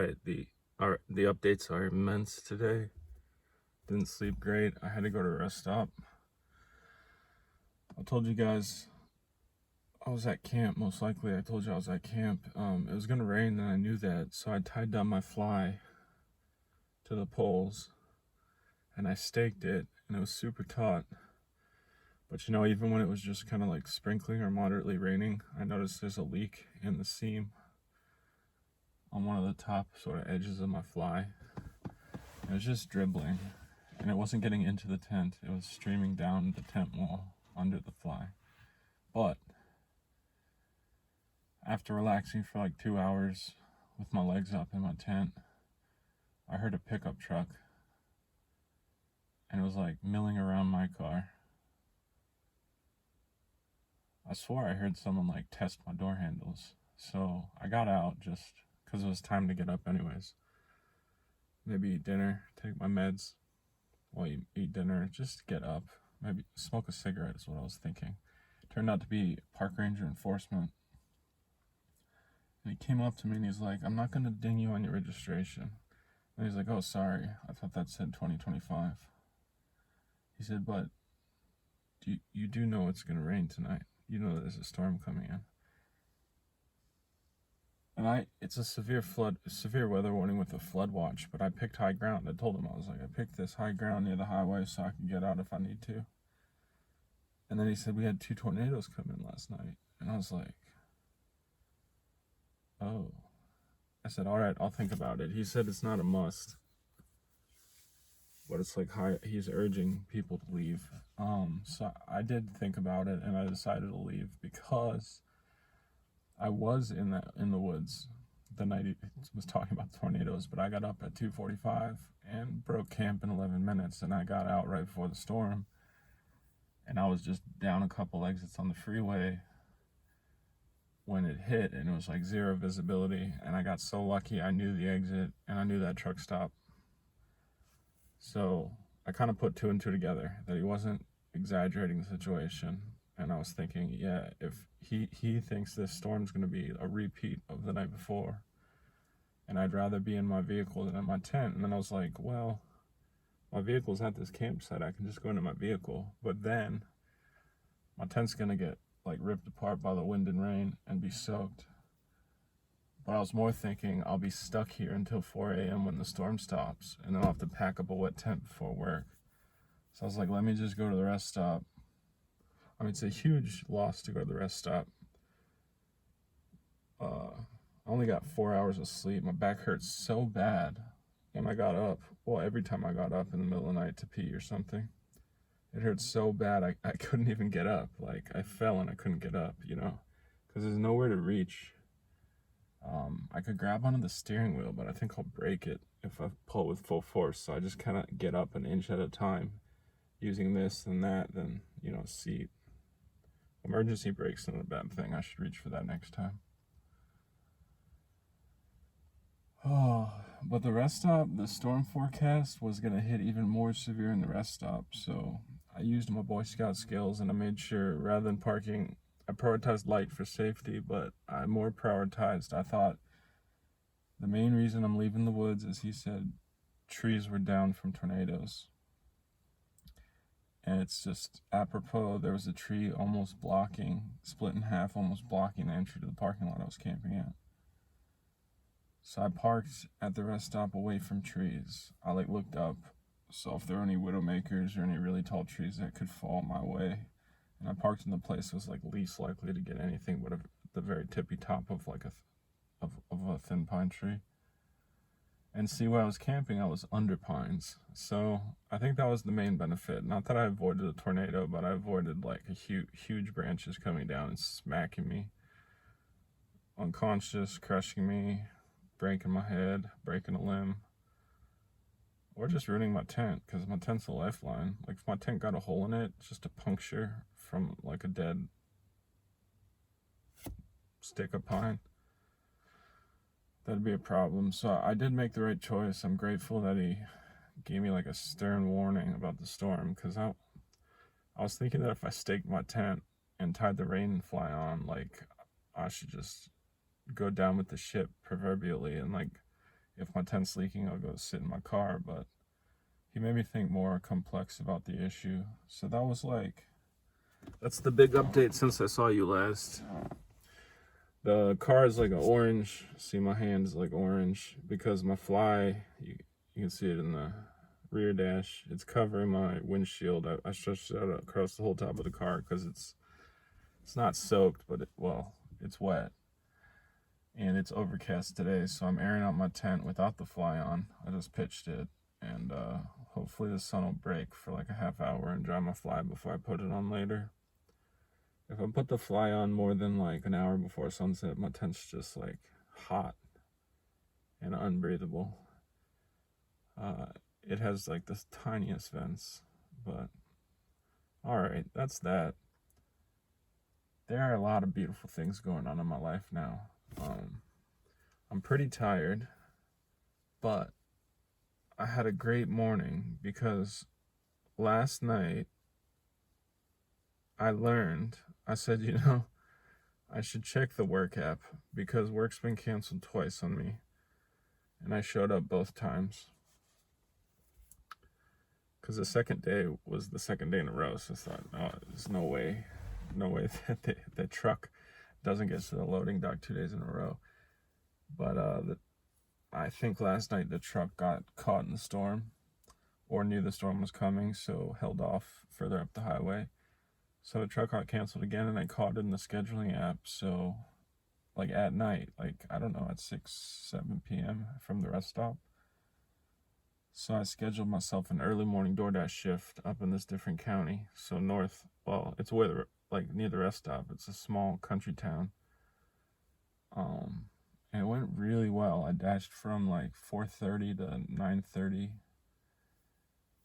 right, the updates are immense today. Didn't sleep great. I had to go to a rest stop. I told you guys I was at camp. Most likely, I told you I was at camp. It was gonna rain, and I knew that, so I tied down my fly to the poles, and I staked it, and it was super taut. But even when it was just kind of like sprinkling or moderately raining, I noticed there's a leak in the seam on one of the top sort of edges of my fly. It was just dribbling, and it wasn't getting into the tent. It was streaming down the tent wall under the fly. But after relaxing for like 2 hours with my legs up in my tent, I heard a pickup truck, and it was like milling around my car. I swore I heard someone like test my door handles. So I got out just because it was time to get up anyways. Maybe eat dinner, take my meds while you eat dinner, just get up. Maybe smoke a cigarette is what I was thinking. Turned out to be park ranger enforcement. And he came up to me and he's like, "I'm not going to ding you on your registration." And he's like, "Oh, sorry. I thought that said 2025. He said, "But you do know it's going to rain tonight. You know there's a storm coming in." And it's a severe weather warning with a flood watch, but I picked high ground. I told him, I was like, I picked this high ground near the highway so I can get out if I need to. And then he said we had 2 tornadoes come in last night. And I was like, oh. I said, all right, I'll think about it. He said it's not a must, but it's like he's urging people to leave. So I did think about it, and I decided to leave because I was in the woods the night he was talking about tornadoes, but I got up at 2:45 and broke camp in 11 minutes, and I got out right before the storm, and I was just down a couple exits on the freeway when it hit, and it was like zero visibility, and I got so lucky. I knew the exit, and I knew that truck stop. So I kind of put 2 and 2 together, that he wasn't exaggerating the situation. And I was thinking, yeah, if he thinks this storm's going to be a repeat of the night before, and I'd rather be in my vehicle than in my tent. And then I was like, well, my vehicle's at this campsite. I can just go into my vehicle. But then my tent's going to get like ripped apart by the wind and rain and be soaked. But I was more thinking I'll be stuck here until 4 a.m. when the storm stops, and then I'll have to pack up a wet tent before work. So I was like, let me just go to the rest stop. I mean, it's a huge loss to go to the rest stop. I only got 4 hours of sleep. My back hurt so bad when I got up. Well, every time I got up in the middle of the night to pee or something, it hurt so bad I couldn't even get up. Like, I fell and I couldn't get up, because there's nowhere to reach. I could grab onto the steering wheel, but I think I'll break it if I pull with full force. So I just kind of get up an inch at a time using this and that, then, seat. Emergency brake's not a bad thing. I should reach for that next time. Oh, but the rest stop, the storm forecast was going to hit even more severe in the rest stop. So I used my Boy Scout skills, and I made sure, rather than parking, I prioritized light for safety, but I more prioritized, I thought, the main reason I'm leaving the woods is, he said, trees were down from tornadoes. And it's just apropos, there was a tree split in half, almost blocking the entry to the parking lot I was camping at. So I parked at the rest stop away from trees. I looked up, so if there were any widowmakers or any really tall trees that could fall my way. And I parked in the place that was least likely to get anything but the very tippy top of a thin pine tree. And see, where I was camping, I was under pines. So I think that was the main benefit. Not that I avoided a tornado, but I avoided huge branches coming down and smacking me unconscious, crushing me, breaking my head, breaking a limb, or just ruining my tent, because my tent's a lifeline. If my tent got a hole in it, just a puncture from a dead stick of pine, that'd be a problem. So I did make the right choice. I'm grateful that he gave me a stern warning about the storm, because I was thinking that if I staked my tent and tied the rain fly on, I should just go down with the ship proverbially, and if my tent's leaking, I'll go sit in my car. But he made me think more complex about the issue. So that's the big update since I saw you last. The car is like an orange. See, my hand is like orange because my fly, you can see it in the rear dash. It's covering my windshield. I stretched it out across the whole top of the car because it's not soaked, but it's wet. And it's overcast today, so I'm airing out my tent without the fly on. I just pitched it, and hopefully the sun will break for like a half hour and dry my fly before I put it on later. If I put the fly on more than like an hour before sunset, my tent's just like hot and unbreathable. It has like the tiniest vents, but alright, that's that. There are a lot of beautiful things going on in my life now. I'm pretty tired, but I had a great morning because last night I said, I should check the work app because work's been canceled twice on me. And I showed up both times. Because the second day was the second day in a row. So I thought, oh, there's no way that the truck doesn't get to the loading dock 2 days in a row. But I think last night the truck got caught in the storm or knew the storm was coming, so held off further up the highway. So the truck got canceled again, and I caught it in the scheduling app. So, like at night, I don't know, at 6-7 p.m. from the rest stop. So I scheduled myself an early morning DoorDash shift up in this different county. So north, it's where near the rest stop. It's a small country town. And it went really well. I dashed from like 4:30 to 9:30.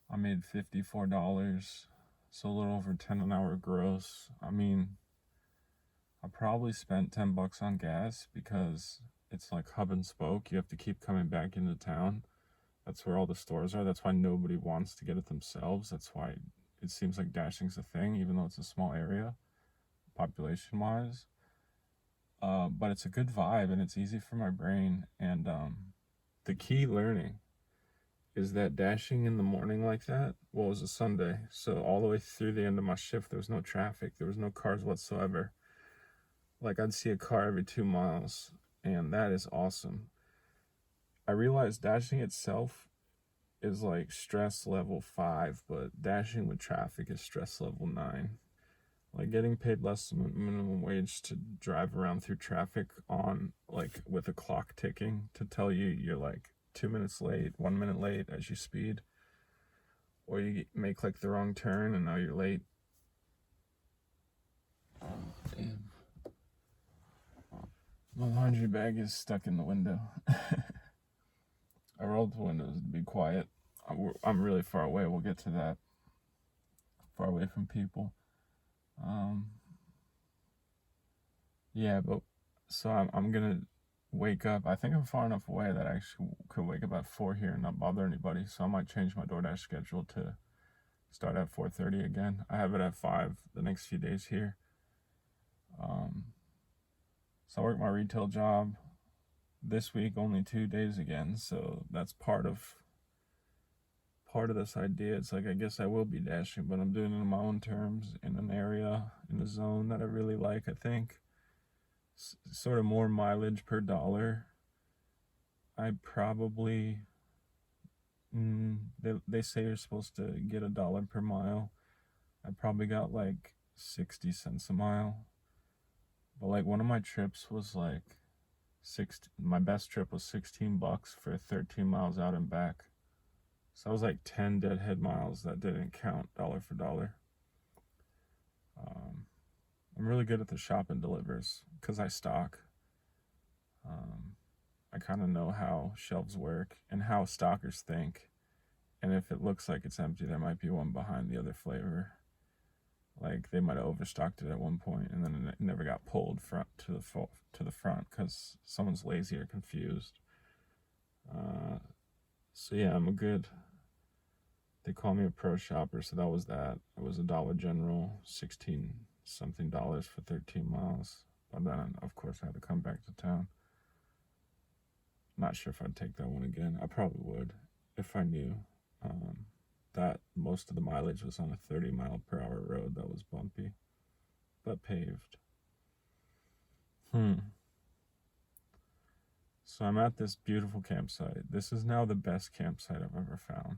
I made $54. So a little over 10 an hour gross. I mean, I probably spent $10 on gas because it's like hub and spoke. You have to keep coming back into town. That's where all the stores are. That's why nobody wants to get it themselves. That's why it seems like dashing's a thing, even though it's a small area, population-wise. But it's a good vibe, and it's easy for my brain. And the key learning is that dashing in the morning like that, it was a Sunday, so all the way through the end of my shift, there was no traffic, there was no cars whatsoever. Like, I'd see a car every 2 miles, and that is awesome. I realized dashing itself is like stress level 5, but dashing with traffic is stress level 9. Like, getting paid less than minimum wage to drive around through traffic with a clock ticking to tell you you're like 2 minutes late, 1 minute late as you speed, or you make like the wrong turn and now you're late. Oh, damn. My laundry bag is stuck in the window. I rolled the windows to be quiet. I'm really far away. We'll get to that. Far away from people. Yeah, but so I'm gonna wake up. I think I'm far enough away that I actually could wake up at 4 here and not bother anybody. So I might change my DoorDash schedule to start at 4:30 again. I have it at 5 the next few days here. So I work my retail job this week, only 2 days again. So that's part of this idea. It's like, I guess I will be dashing, but I'm doing it on my own terms in an area, in a zone that I really like, I think. Sort of more mileage per dollar. I probably, they say you're supposed to get $1 per mile. I probably got like 60 cents a mile. But like one of my trips was like my best trip was $16 for 13 miles out and back. So I was like 10 deadhead miles that didn't count dollar for dollar. I'm really good at the shop and delivers because I stock. I kind of know how shelves work and how stockers think. And if it looks like it's empty, there might be one behind the other flavor. Like they might have overstocked it at one point and then it never got pulled to the front because someone's lazy or confused. So yeah, they call me a pro shopper, so that was that. It was a Dollar General, 16 something dollars for 13 miles. But then, of course, I had to come back to town. Not sure if I'd take that one again. I probably would if I knew that most of the mileage was on a 30-mile-per-hour road that was bumpy but paved. So I'm at this beautiful campsite. This is now the best campsite I've ever found.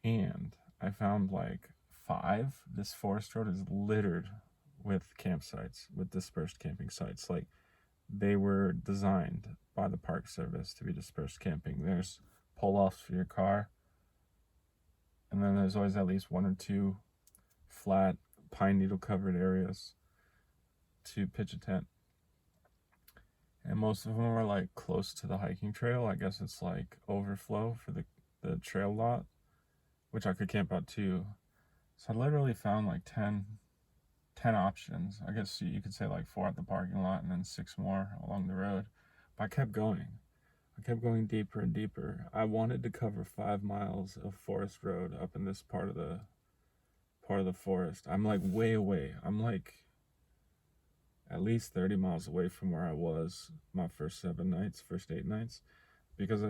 And I found like 5. This forest road is littered with campsites, with dispersed camping sites. Like, they were designed by the Park Service to be dispersed camping. There's pull-offs for your car, and then there's always at least 1 or 2 flat pine needle covered areas to pitch a tent. And most of them are like close to the hiking trail. I guess it's like overflow for the trail lot, which I could camp out too. So I literally found like 10 options. I guess you could say like 4 at the parking lot and then 6 more along the road. But I kept going. I kept going deeper and deeper. I wanted to cover 5 miles of forest road up in this part of the forest. I'm like way away. I'm like at least 30 miles away from where I was my first 8 nights, because I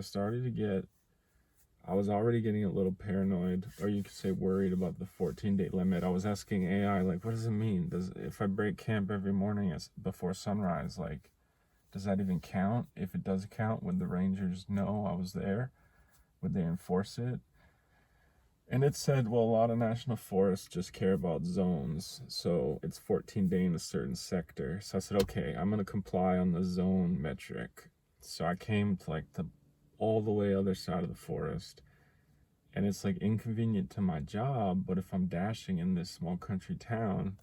was already getting a little paranoid, or you could say worried, about the 14-day limit. I was asking AI, like, what does it mean? If I break camp every morning before sunrise, like, does that even count? If it does count, would the rangers know I was there? Would they enforce it? And it said, well, a lot of national forests just care about zones. So it's 14-day in a certain sector. So I said, okay, I'm going to comply on the zone metric. So I came to like all the way other side of the forest. And it's like inconvenient to my job, but if I'm dashing in this small country town,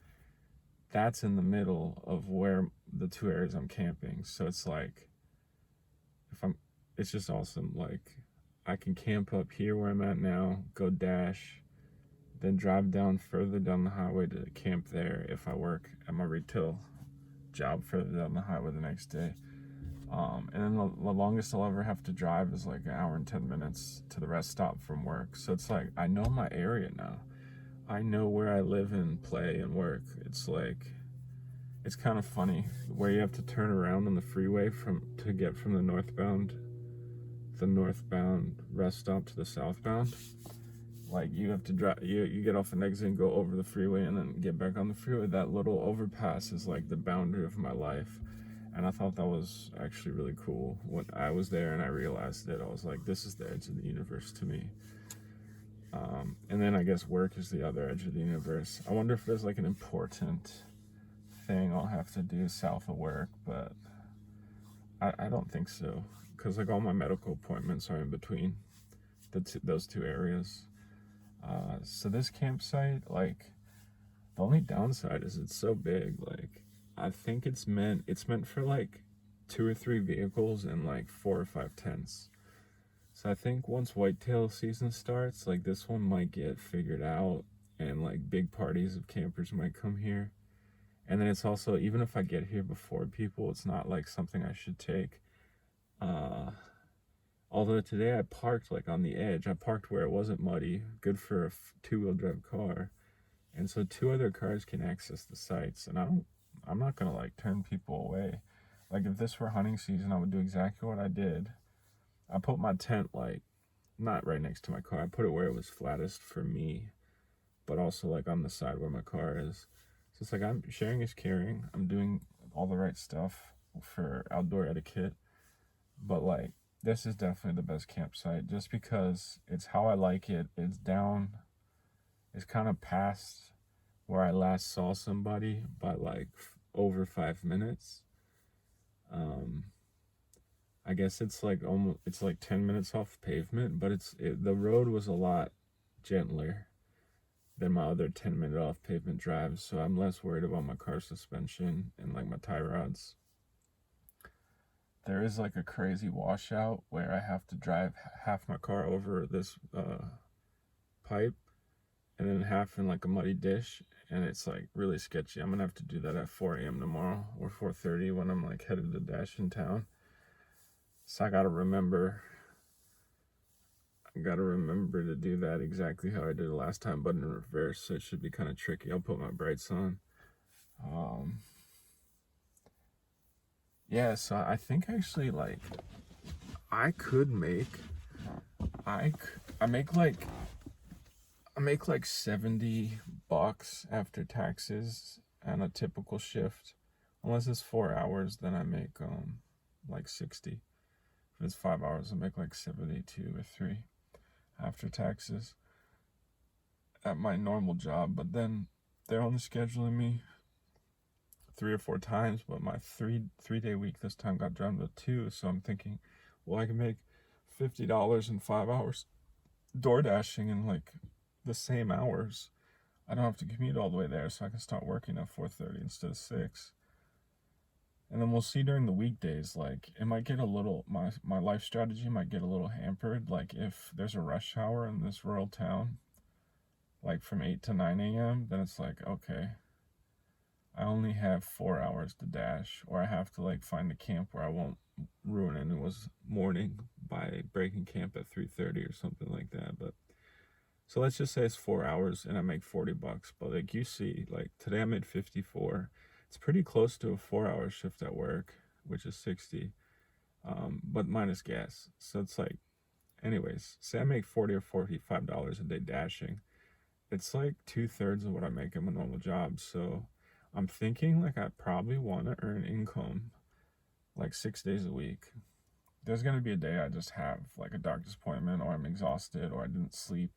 that's in the middle of where the 2 areas I'm camping. So it's like, it's just awesome. Like, I can camp up here where I'm at now, go dash, then drive down further down the highway to camp there if I work at my retail job further down the highway the next day. And then the longest I'll ever have to drive is like 1 hour and 10 minutes to the rest stop from work. So it's like, I know my area now. I know where I live and play and work. It's like, it's kind of funny where you have to turn around on the freeway to get from the northbound rest stop to the southbound. Like, you have to drive, you get off an exit and go over the freeway and then get back on the freeway. That little overpass is like the boundary of my life. And I thought that was actually really cool. When I was there and I realized it, I was like, this is the edge of the universe to me. And then I guess work is the other edge of the universe. I wonder if there's like an important thing I'll have to do south of work, but I don't think so. Because like all my medical appointments are in between those 2 areas. So this campsite, like, the only downside is it's so big. Like, I think it's meant for like 2 or 3 vehicles and like 4 or 5 tents. So I think once whitetail season starts, like, this one might get figured out, and like big parties of campers might come here. And then it's also, even if I get here before people, it's not like something I should take. Although today I parked like on the edge. I parked where it wasn't muddy, good for a 2-wheel drive car. And so 2 other cars can access the sites, and I'm not gonna like turn people away. Like, if this were hunting season, I would do exactly what I did. I put my tent like not right next to my car. I put it where it was flattest for me, but also like on the side where my car is. So it's like, I'm sharing is caring. I'm doing all the right stuff for outdoor etiquette. But like, this is definitely the best campsite just because it's how I like it. It's kind of past where I last saw somebody by like over 5 minutes. I guess it's like 10 minutes off pavement, but the road was a lot gentler than my other 10-minute off pavement drives, so I'm less worried about my car suspension and like my tie rods. There is like a crazy washout where I have to drive half my car over this pipe and then half in like a muddy ditch, and it's like really sketchy. I'm gonna have to do that at 4 a.m. tomorrow or 4:30 when I'm like headed to Dash in town. So I gotta remember to do that exactly how I did it last time, but in reverse, so it should be kind of tricky. I'll put my brights on. Yeah, so I think actually, like, I could make, I, I make like, I make like $70 after taxes and a typical shift. Unless it's 4 hours, then I make like 60. If it's 5 hours, I make like 72 or 3 after taxes at my normal job. But then they're only scheduling me 3 or 4 times, but my three day week this time got down to 2. So I'm thinking, well, I can make $50 in 5 hours door dashing in like the same hours. I don't have to commute all the way there, so I can start working at 4:30 instead of 6. And then we'll see during the weekdays. Like, it might get a little, my life strategy might get a little hampered. Like, if there's a rush hour in this rural town, like from 8 to 9 a.m., then it's like, okay, I only have 4 hours to dash, or I have to like find a camp where I won't ruin anyone's morning by breaking camp at 3:30 or something like that. But so let's just say it's 4 hours and I make $40. But like you see, like today I made 54. It's pretty close to a 4 hour shift at work, which is 60, but minus gas. So it's like, anyways, say I make $40 or $45 a day dashing. It's like 2/3 of what I make in my normal job. So I'm thinking like I probably want to earn income like 6 days a week. There's gonna be a day I just have like a doctor's appointment, or I'm exhausted, or I didn't sleep,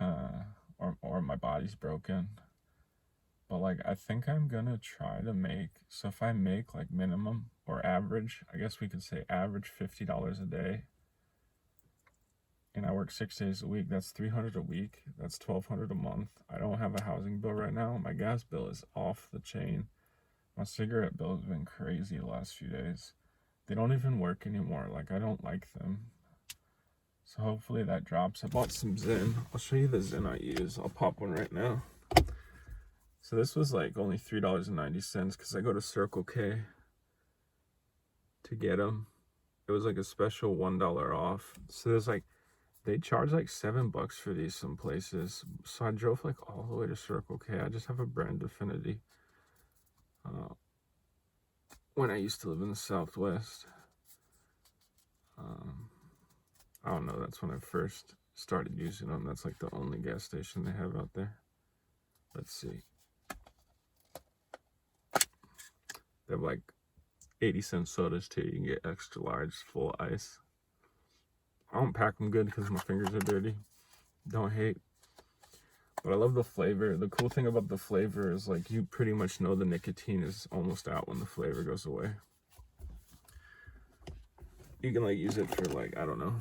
or my body's broken. But like I think I'm gonna try to make, so if I make like minimum or average, I guess we could say average $50 a day, and I work 6 days a week, that's 300 a week, that's 1,200 a month. I don't have a housing bill right now. My gas bill is off the chain. My cigarette bill has been crazy the last few days. They don't even work anymore. Like, I don't like them. So hopefully that drops. I bought some Zen. I'll show you the Zen I use. I'll pop one right now. So this was like only $3.90 because I go to Circle K to get them. It was like a special $1 off. So there's like, they charge like $7 for these some places. So I drove like all the way to Circle K. I just have a brand affinity. When I used to live in the Southwest, I don't know, that's when I first started using them. That's like the only gas station they have out there. Let's see. They have like 80-cent sodas too. You can get extra large, full ice. I don't pack them good because my fingers are dirty. Don't hate. But I love the flavor. The cool thing about the flavor is like you pretty much know the nicotine is almost out when the flavor goes away. You can like use it for like, I don't know,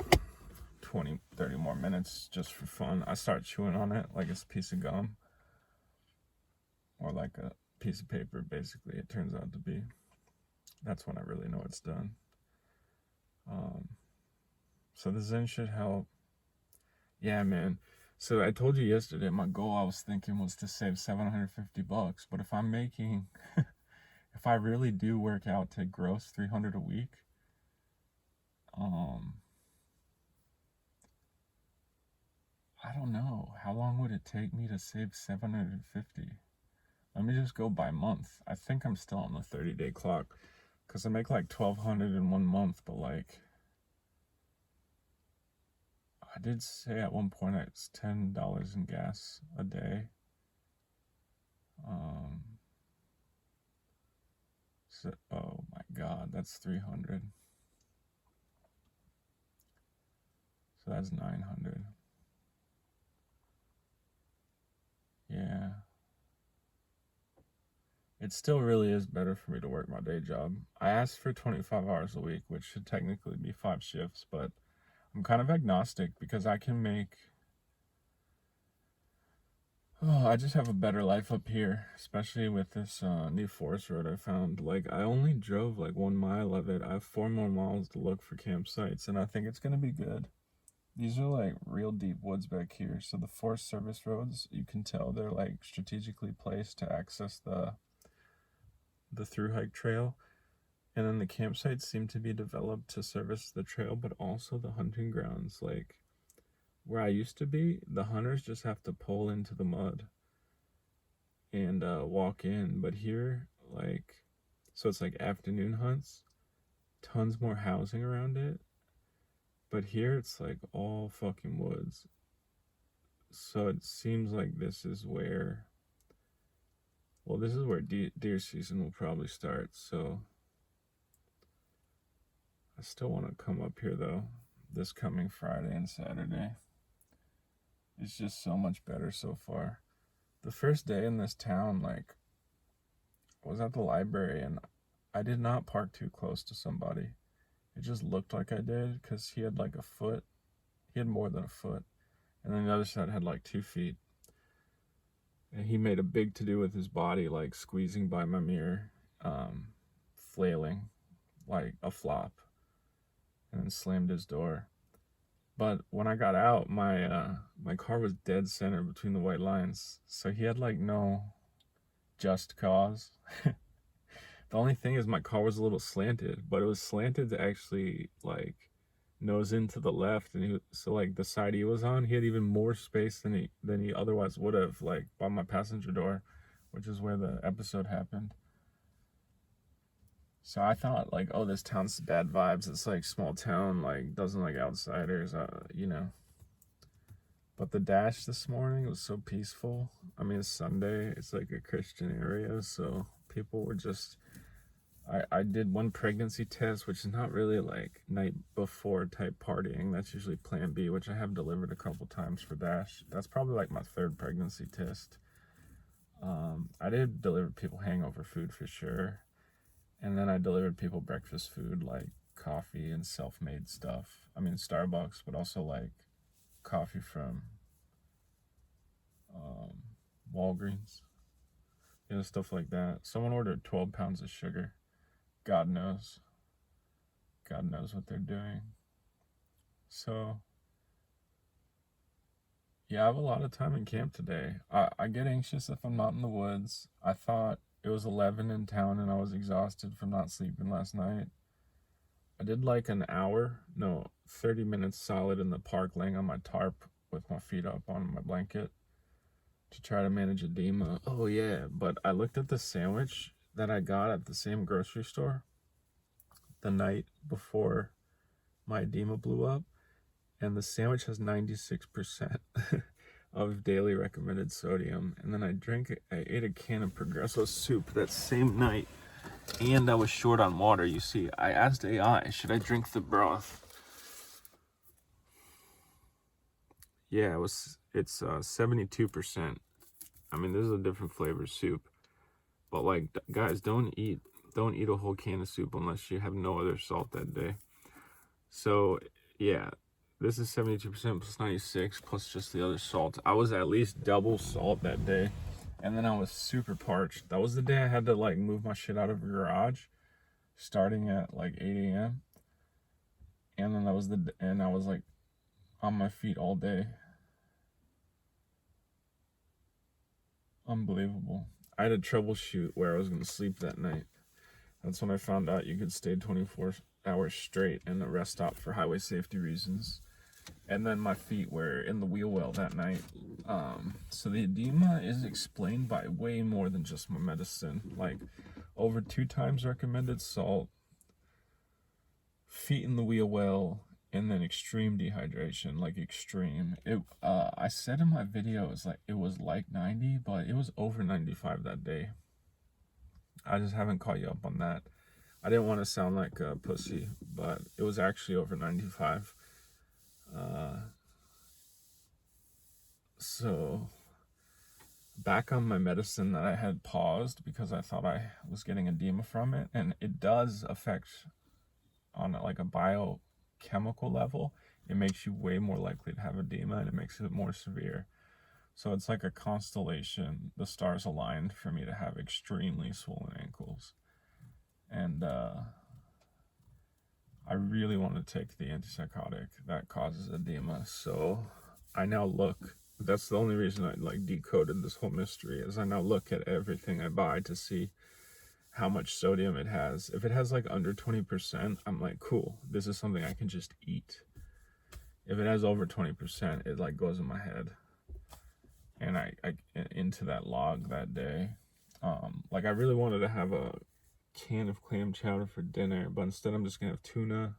20, 30 more minutes just for fun. I start chewing on it like it's a piece of gum, or like a piece of paper, basically, it turns out to be. That's when I really know it's done. So the Zen should help. Yeah, man. So I told you yesterday, my goal I was thinking was to save $750. But if I'm making, if I really do work out to gross 300 a week, I don't know. How long would it take me to save 750? Let me just go by month. I think I'm still on the 30-day clock because I make like 1,200 in 1 month, but like, I did say at one point it's $10 in gas a day. So, oh my God, that's 300. So that's 900. Yeah. It still really is better for me to work my day job. I asked for 25 hours a week, which should technically be 5 shifts, but I'm kind of agnostic because I can make, oh, I just have a better life up here, especially with this new forest road I found. Like, I only drove like 1 mile of it. I have 4 more miles to look for campsites, and I think it's going to be good. These are like real deep woods back here. So the Forest Service roads, you can tell they're like strategically placed to access the through hike trail. And then the campsites seem to be developed to service the trail, but also the hunting grounds. Like where I used to be, the hunters just have to pull into the mud and walk in. But here, like, So it's like afternoon hunts, tons more housing around it. But here it's like all fucking woods. So it seems like this is where, well, this is where deer season will probably start. So I still want to come up here though, this coming Friday and Saturday. It's just so much better so far. The first day in this town, like, I was at the library and I did not park too close to somebody. It just looked like I did because he had like a foot. He had more than a foot. And then the other side had like 2 feet. And he made a big to-do with his body, like squeezing by my mirror, flailing like a flop, and then slammed his door. But when I got out, my car was dead center between the white lines. So he had like no just cause. The only thing is my car was a little slanted, but it was slanted to actually like nose into the left, and so like the side he was on, he had even more space than he otherwise would have, like by my passenger door, which is where the episode happened. So I thought like, oh, this town's bad vibes. It's like small town, like doesn't like outsiders, you know. But the dash this morning was so peaceful. I mean, it's Sunday. It's like a Christian area, so people were just. I did one pregnancy test, which is not really like night before type partying. That's usually Plan B, which I have delivered a couple times for Dash. That's probably like my 3rd pregnancy test. I did deliver people hangover food for sure. And then I delivered people breakfast food, like coffee and self-made stuff. I mean, Starbucks, but also like coffee from Walgreens. You know, stuff like that. Someone ordered 12 pounds of sugar. God knows what they're doing. So, yeah, I have a lot of time in camp today. I get anxious if I'm not in the woods. I thought it was 11 in town and I was exhausted from not sleeping last night. I did like 30 minutes solid in the park laying on my tarp with my feet up on my blanket to try to manage edema. Oh yeah, but I looked at the sandwich that I got at the same grocery store the night before my edema blew up, and the sandwich has 96% of daily recommended sodium. And then I ate a can of Progresso soup that same night, and I was short on water. You see, I asked AI, should I drink the broth? Yeah, it's 72%. I mean, this is a different flavor soup, but like, guys, don't eat a whole can of soup unless you have no other salt that day. So yeah, this is 72% plus 96 plus just the other salt. I was at least double salt that day, and then I was super parched. That was the day I had to like move my shit out of the garage, starting at like 8 a.m. And then I was like on my feet all day. Unbelievable. I had to troubleshoot where I was going to sleep that night. That's when I found out you could stay 24 hours straight in a rest stop for highway safety reasons. And then my feet were in the wheel well that night. So the edema is explained by way more than just my medicine. Like over 2 times recommended salt, feet in the wheel well, and then extreme dehydration, like extreme. I said in my video it was like 90, but it was over 95 that day. I just haven't caught you up on that. I didn't want to sound like a pussy, but it was actually over 95. So back on my medicine that I had paused because I thought I was getting edema from it, and it does affect on like a biochemical level. It makes you way more likely to have edema, and it makes it more severe. So it's like a constellation. The stars aligned for me to have extremely swollen ankles. And I really want to take the antipsychotic that causes edema. So I now look, that's the only reason I like decoded this whole mystery, is I now look at everything I buy to see how much sodium it has. If it has like under 20%, I'm like, cool, this is something I can just eat. If it has over 20%, it like goes in my head. And I into that log that day. Like I really wanted to have a can of clam chowder for dinner, but instead I'm just gonna have tuna,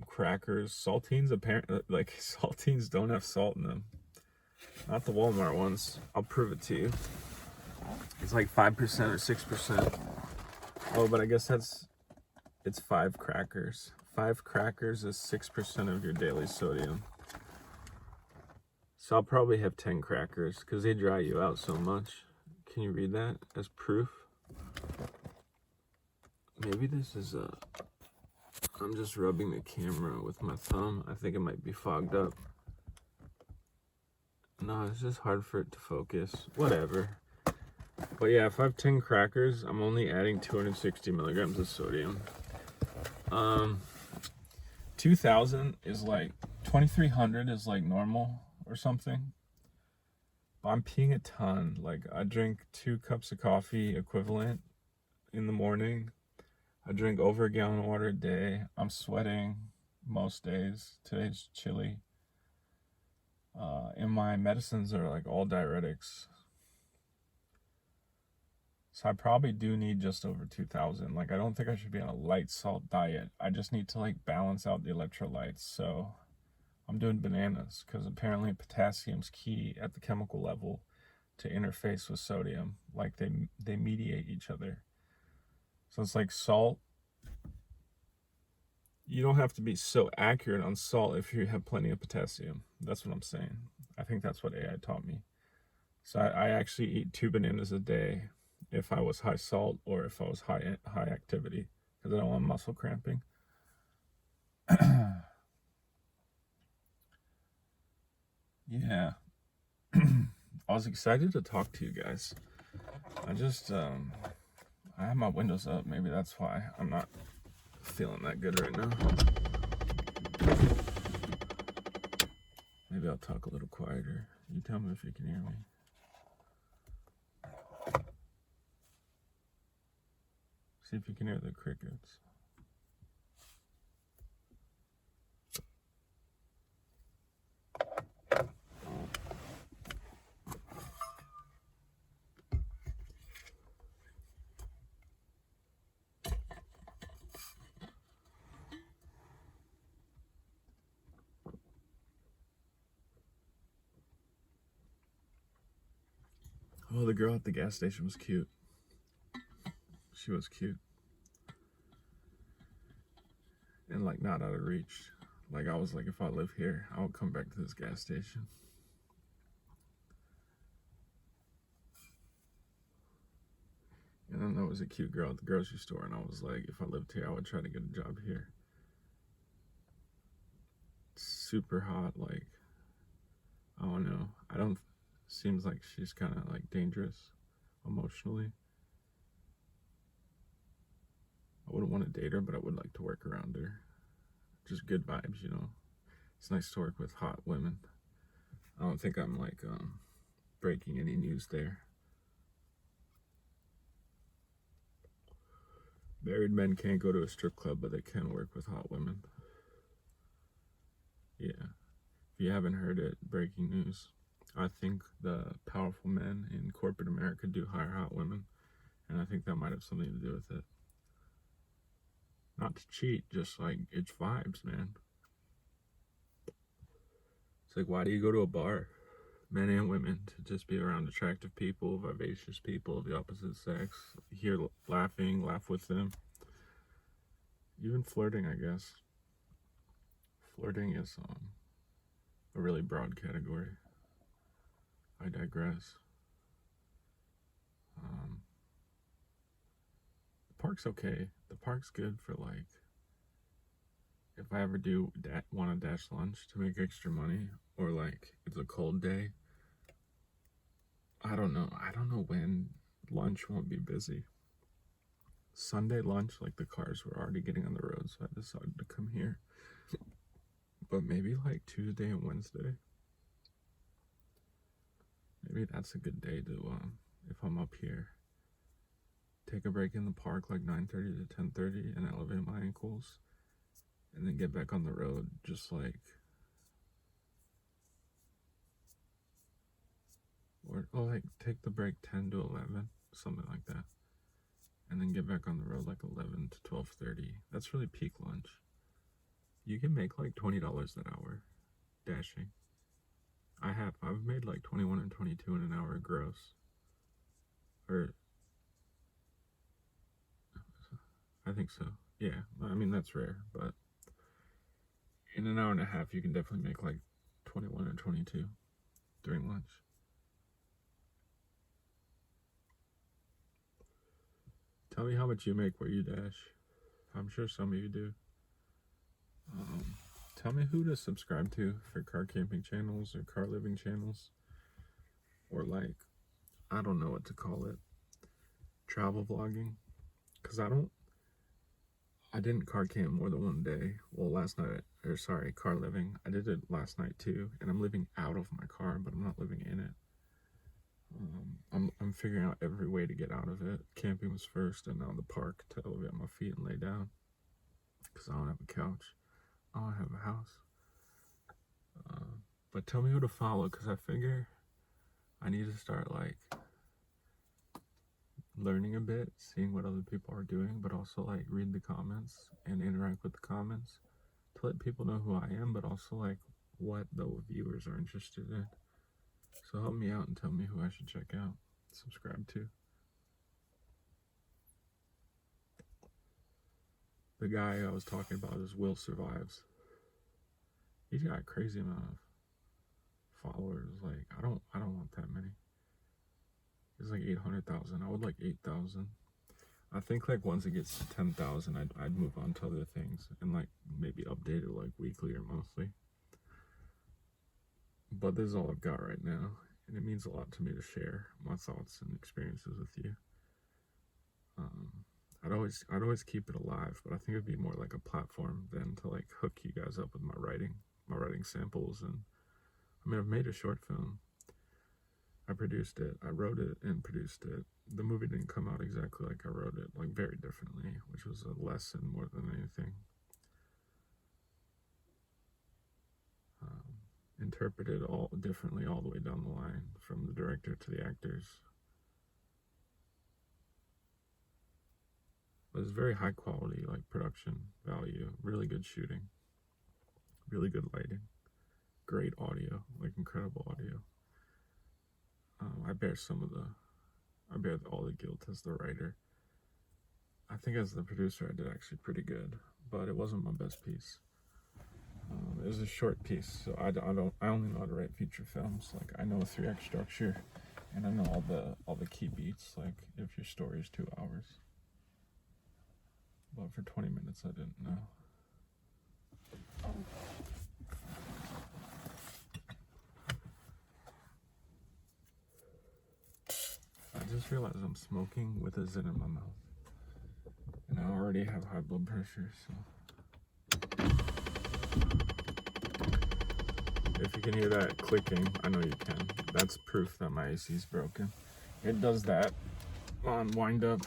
crackers, saltines. Apparently, like saltines don't have salt in them. Not the Walmart ones. I'll prove it to you. It's like 5% or 6%. Oh, but I guess it's 5 crackers. 5 crackers is 6% of your daily sodium. So I'll probably have 10 crackers because they dry you out so much. Can you read that as proof? Maybe this is I'm just rubbing the camera with my thumb. I think it might be fogged up. No, it's just hard for it to focus. Whatever. But yeah, if I have 10 crackers, I'm only adding 260 milligrams of sodium. 2,000 is like, 2,300 is like normal or something. But I'm peeing a ton. Like, I drink 2 cups of coffee equivalent in the morning. I drink over a gallon of water a day. I'm sweating most days. Today's chilly. And my medicines are like all diuretics. So I probably do need just over 2,000. Like, I don't think I should be on a light salt diet. I just need to like balance out the electrolytes. So I'm doing bananas because apparently potassium's key at the chemical level to interface with sodium. Like they mediate each other. So it's like salt. You don't have to be so accurate on salt if you have plenty of potassium. That's what I'm saying. I think that's what AI taught me. So I actually eat 2 bananas a day if I was high salt or if I was high activity because I don't want muscle cramping. Yeah. I was excited to talk to you guys. I just I have my windows up. Maybe that's why I'm not feeling that good right now. Maybe I'll talk a little quieter. You tell me if you can hear me. See if you can hear the crickets. Oh, the girl at the gas station was cute. She was cute. And like not out of reach. Like I was like, if I live here, I would come back to this gas station. And then there was a cute girl at the grocery store, and I was like, if I lived here, I would try to get a job here. Super hot, like, I don't know. Seems like she's kind of like dangerous emotionally. I wouldn't want to date her, but I would like to work around her. Just good vibes, you know. It's nice to work with hot women. I don't think I'm like breaking any news there. Married men can't go to a strip club, but they can work with hot women. Yeah. If you haven't heard it, breaking news. I think the powerful men in corporate America do hire hot women, and I think that might have something to do with it. Not to cheat, just like it's vibes, man. It's like, why do you go to a bar, men and women, to just be around attractive people, vivacious people of the opposite sex, hear laughing, laugh with them. Even flirting, I guess. Flirting is a really broad category. I digress. The park's okay. The park's good for like, if I ever do want to dash lunch to make extra money, or like it's a cold day. I don't know when lunch won't be busy. Sunday lunch, like the cars were already getting on the road, so I decided to come here. But maybe like Tuesday and Wednesday. Maybe that's a good day to, if I'm up here, take a break in the park like 9:30 to 10:30 and elevate my ankles, and then get back on the road just like, or like take the break 10 to 11, something like that. and then get back on the road like 11 to 12:30. That's really peak lunch. You can make like $20 an hour dashing. I've made like 21 and 22 in an hour gross. Or I think so. Yeah, I mean that's rare, but in an hour and a half you can definitely make like 21 or 22 during lunch. Tell me how much you make where you dash. I'm sure some of you do. Tell me who to subscribe to for car camping channels or car living channels, or like, I don't know what to call it, travel vlogging. Because I didn't car camp more than one day. Well, car living. I did it last night too, and I'm living out of my car, but I'm not living in it. I'm figuring out every way to get out of it. Camping was first, and now the park to elevate my feet and lay down. Because I don't have a couch. I don't have a house. But tell me who to follow, because I figure I need to start like learning a bit, seeing what other people are doing, but also like read the comments and interact with the comments to let people know who I am, but also like what the viewers are interested in. So help me out and tell me who I should check out, subscribe to. The guy I was talking about is Will Survives. He's got a crazy amount of followers. Like I don't want that many. It's like 800,000. I would like 8,000. I think like once it gets to 10,000, I'd move on to other things and like maybe update it like weekly or monthly. But this is all I've got right now, and it means a lot to me to share my thoughts and experiences with you. I'd always keep it alive, but I think it'd be more like a platform than to like hook you guys up with my writing samples. And I mean, I've made a short film. I produced it, I wrote it and produced it. The movie didn't come out exactly like I wrote it, like very differently, which was a lesson more than anything. Interpreted all differently all the way down the line, from the director to the actors. But it's very high quality, like production value, really good shooting, really good lighting, great audio, like incredible audio. I bear all the guilt as the writer. I think as the producer I did actually pretty good, but it wasn't my best piece. It was a short piece, so I only know how to write feature films. Like I know a 3-act structure, and I know all the key beats. Like if your story is 2 hours, but for 20 minutes I didn't know. I just realized I'm smoking with a zit in my mouth, and I already have high blood pressure, so. If you can hear that clicking, I know you can. That's proof that my AC is broken. It does that on wind up.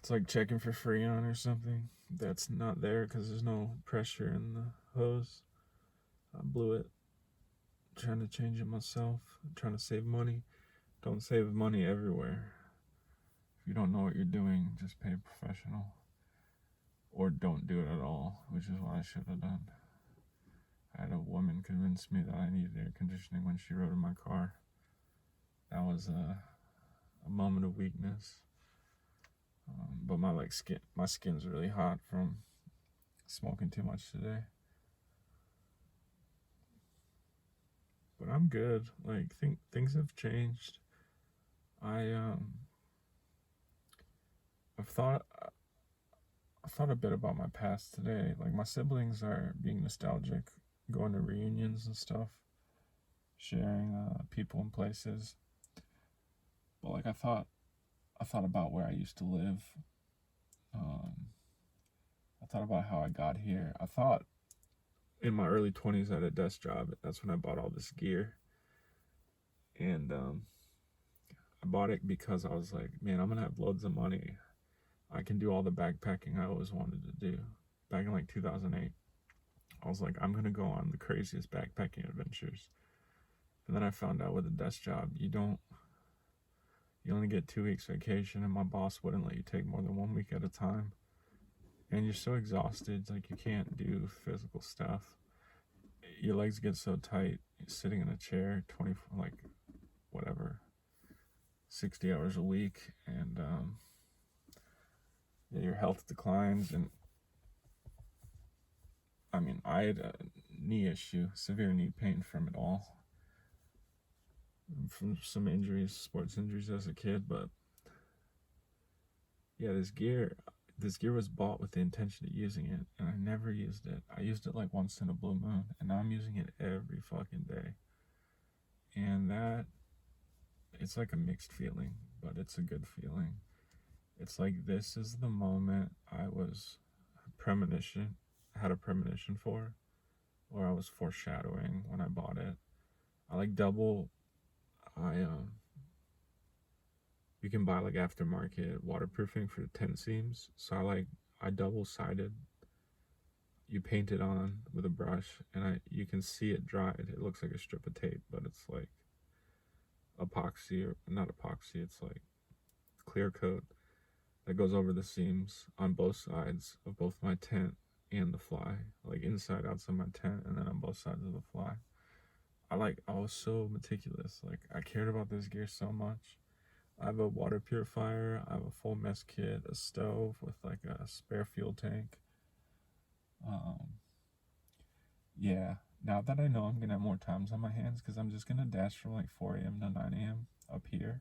It's like checking for Freon or something. That's not there because there's no pressure in the hose. I blew it trying to change it myself, trying to save money. Don't save money everywhere. If you don't know what you're doing, just pay a professional. Or don't do it at all, which is what I should have done. I had a woman convince me that I needed air conditioning when she rode in my car. That was a moment of weakness. But my skin's really hot from smoking too much today. But I'm good. Like things have changed. I've thought a bit about my past today. Like my siblings are being nostalgic, going to reunions and stuff, sharing people and places. But like I thought about where I used to live. I thought about how I got here. I thought in my early 20s I had a desk job. That's when I bought all this gear. And I bought it because I was like, man, I'm gonna have loads of money. I can do all the backpacking I always wanted to do. Back in like 2008, I was like, I'm gonna go on the craziest backpacking adventures. And then I found out with a desk job, you don't you only get 2 weeks vacation, and my boss wouldn't let you take more than 1 week at a time. And you're so exhausted, like you can't do physical stuff. Your legs get so tight, you're sitting in a chair 60 hours a week, and your health declines. And I mean, I had a knee issue, severe knee pain from it all, from some injuries, sports injuries as a kid. But yeah, this gear was bought with the intention of using it, and I never used it. I used it like once in a blue moon, and now I'm using it every fucking day. And it's like a mixed feeling, but it's a good feeling. It's like this is the moment I had a premonition for, or I was foreshadowing when I bought it. You can buy like aftermarket waterproofing for 10 seams. So I double-sided. You paint it on with a brush, and you can see it dried. It looks like a strip of tape, but it's like epoxy, or not epoxy, it's like clear coat that goes over the seams on both sides of both my tent and the fly, like inside, outside my tent, and then on both sides of the fly. I was so meticulous. Like, I cared about this gear so much. I have a water purifier, I have a full mess kit, a stove with like a spare fuel tank. Yeah, now that I know I'm gonna have more times on my hands, because I'm just gonna dash from like 4 a.m. to 9 a.m. up here.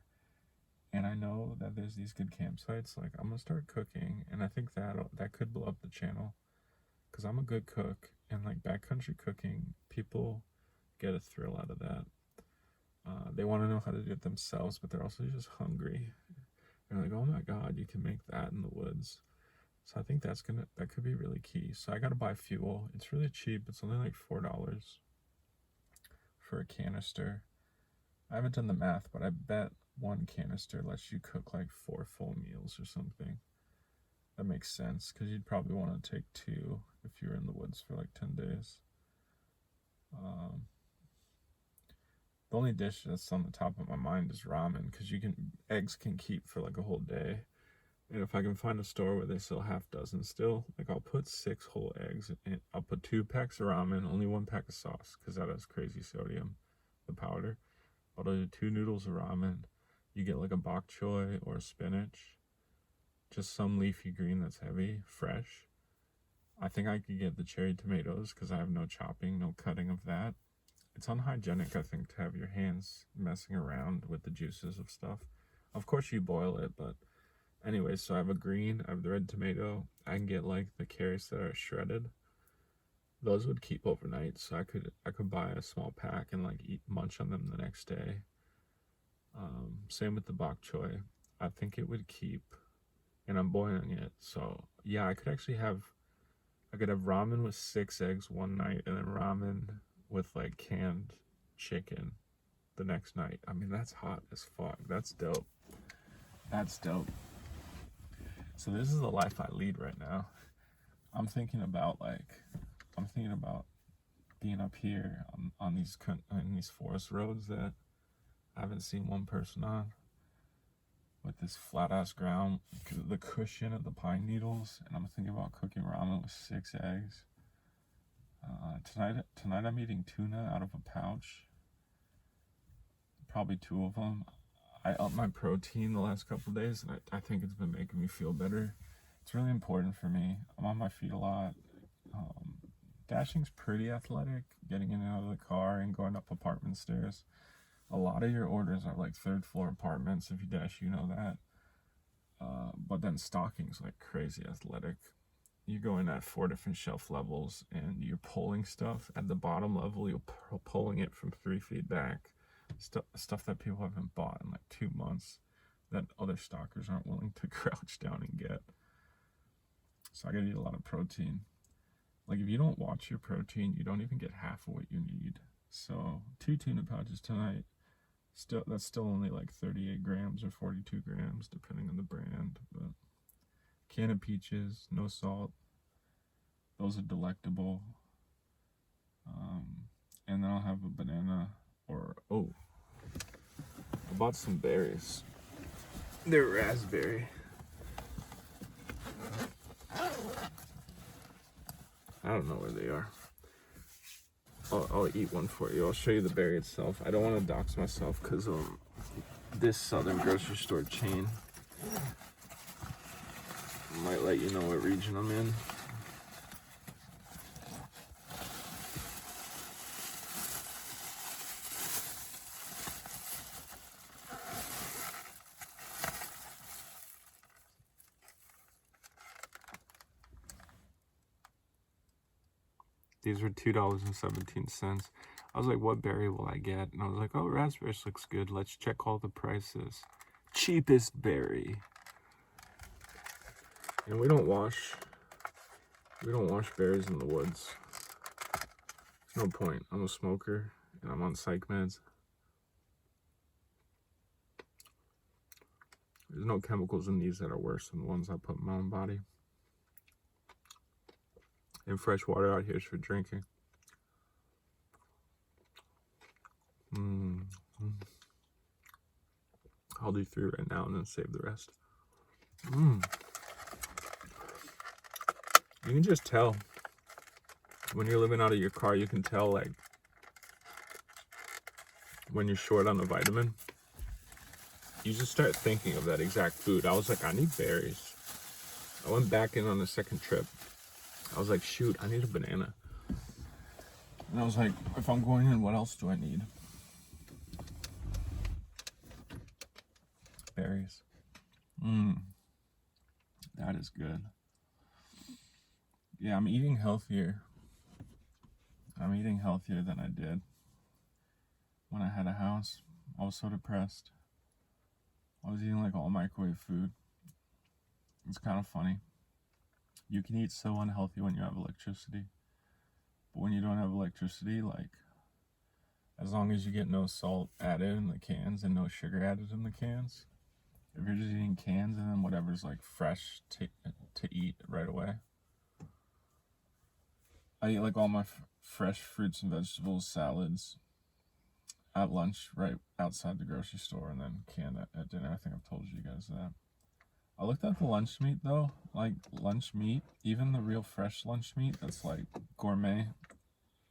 And I know that there's these good campsites. Like, I'm gonna start cooking, and I think that could blow up the channel, because I'm a good cook, and like backcountry cooking, people get a thrill out of that. They want to know how to do it themselves, but they're also just hungry. They're like, oh my god, you can make that in the woods. So I think that could be really key. So I gotta buy fuel. It's really cheap. It's only like $4 for a canister. I haven't done the math, but I bet one canister lets you cook like 4 full meals or something. That makes sense, because you'd probably want to take 2 if you're in the woods for like 10 days. The only dish that's on the top of my mind is ramen, because eggs can keep for like a whole day. And if I can find a store where they sell half dozen still, like I'll put 6 whole eggs in. I'll put 2 packs of ramen, only 1 pack of sauce, because that has crazy sodium, the powder. I'll do 2 noodles of ramen. You get like a bok choy or a spinach, just some leafy green that's heavy, fresh. I think I could get the cherry tomatoes, because I have no chopping, no cutting of that. It's unhygienic, I think, to have your hands messing around with the juices of stuff. Of course you boil it, but anyway, so I have I have the red tomato. I can get like the carrots that are shredded. Those would keep overnight, so I could buy a small pack and like munch on them the next day. Same with the bok choy. I think it would keep, and I'm boiling it. So yeah, I could have ramen with 6 eggs one night, and then ramen with like canned chicken the next night. I mean, that's hot as fuck. That's dope. So this is the life I lead right now. I'm thinking about being up here on these forest roads that I haven't seen one person on, with this flat ass ground, the cushion of the pine needles, and I'm thinking about cooking ramen with 6 eggs. Tonight I'm eating tuna out of a pouch, probably 2 of them. I upped my protein the last couple of days, and I think it's been making me feel better. It's really important for me. I'm on my feet a lot. Dashing's pretty athletic, getting in and out of the car and going up apartment stairs. A lot of your orders are like 3rd floor apartments. If you dash, you know that. But then stocking's like crazy athletic. You go in at 4 different shelf levels, and you're pulling stuff. At the bottom level, you're pulling it from 3 feet back. Stuff that people haven't bought in like 2 months, that other stockers aren't willing to crouch down and get. So I gotta eat a lot of protein. Like, if you don't watch your protein, you don't even get half of what you need. So 2 tuna pouches tonight. That's still only like 38 grams or 42 grams, depending on the brand. But can of peaches, no salt. Those are delectable. And then I'll have a banana, I bought some berries. They're raspberry. I don't know where they are. I'll eat one for you. I'll show you the berry itself. I don't want to dox myself because this southern grocery store chain might let you know what region I'm in. These were $2.17. I was like, what berry will I get? And I was like, oh, raspberries looks good. Let's check all the prices. Cheapest berry. And we don't wash berries in the woods. There's no point. I'm a smoker and I'm on psych meds. There's no chemicals in these that are worse than the ones I put in my own body. And fresh water out here is for drinking. I'll do 3 right now and then save the rest. You can just tell when you're living out of your car. You can tell like when you're short on a vitamin. You just start thinking of that exact food. I was like, I need berries. I went back in on the second trip. I was like, shoot, I need a banana. And I was like, if I'm going in, what else do I need? Berries. That is good. Yeah, I'm eating healthier. I'm eating healthier than I did when I had a house. I was so depressed. I was eating like all microwave food. It's kind of funny. You can eat so unhealthy when you have electricity. But when you don't have electricity, like, as long as you get no salt added in the cans and no sugar added in the cans, if you're just eating cans and then whatever's like fresh to eat right away. I eat like all my fresh fruits and vegetables, salads at lunch right outside the grocery store and then canned at dinner. I think I've told you guys that. I looked at the lunch meat though, like lunch meat, even the real fresh lunch meat that's like gourmet,